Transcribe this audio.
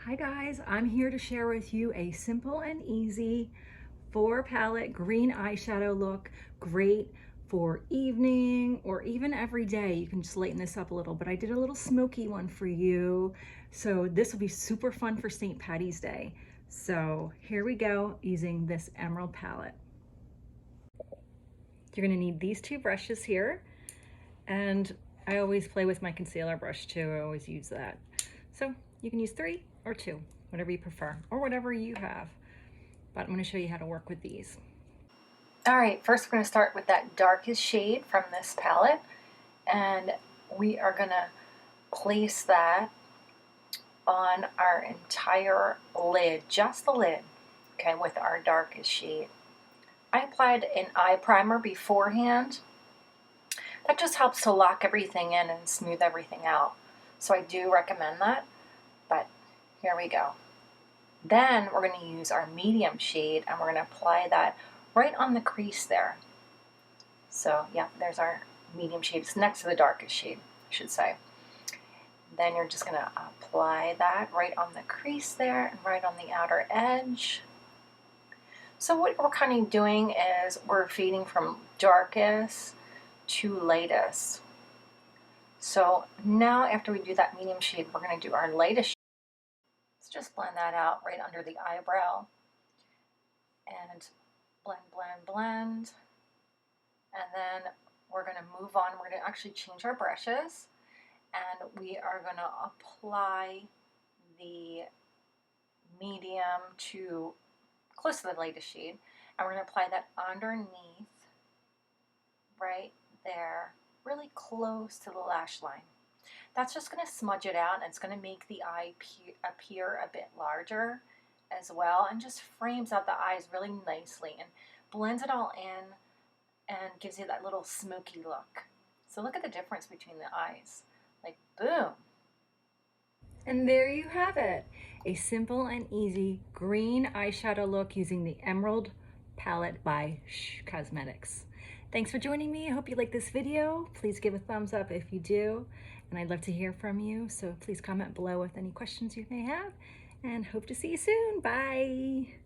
Hi guys, I'm here to share with you a simple and easy 4 palette green eyeshadow look. Great for evening or even every day. You can just lighten this up a little, but I did a little smoky one for you. So this will be super fun for St. Patty's Day. So here we go using this emerald palette. You're gonna need these 2 brushes here. And I always play with my concealer brush too. I always use that. So you can use 3 or 2, whatever you prefer, or whatever you have. But I'm going to show you how to work with these. All right, first we're going to start with that darkest shade from this palette, and we are going to place that on our entire lid, just the lid, okay, with our darkest shade. I applied an eye primer beforehand. That just helps to lock everything in and smooth everything out. So I do recommend that, but here we go. Then we're going to use our medium shade and we're going to apply that right on the crease there. So yeah, there's our medium shade. It's next to the darkest shade, I should say. Then you're just going to apply that right on the crease there and right on the outer edge. So what we're kind of doing is we're fading from darkest to lightest. So now after we do that medium shade, we're going to do our lightest shade. Let's just blend that out right under the eyebrow. And blend, blend, blend. And then we're going to move on. We're going to actually change our brushes. And we are going to apply the medium to close to the lightest shade. And we're going to apply that underneath, right there, really close to the lash line. That's just going to smudge it out, and it's going to make the eye appear a bit larger as well, and just frames out the eyes really nicely and blends it all in and gives you that little smoky look. So look at the difference between the eyes. Like, boom. And there you have it. A simple and easy green eyeshadow look using the Emerald palette by Shh Cosmetics. Thanks for joining me. I hope you like this video. Please give a thumbs up if you do. And I'd love to hear from you. So please comment below with any questions you may have. And hope to see you soon. Bye.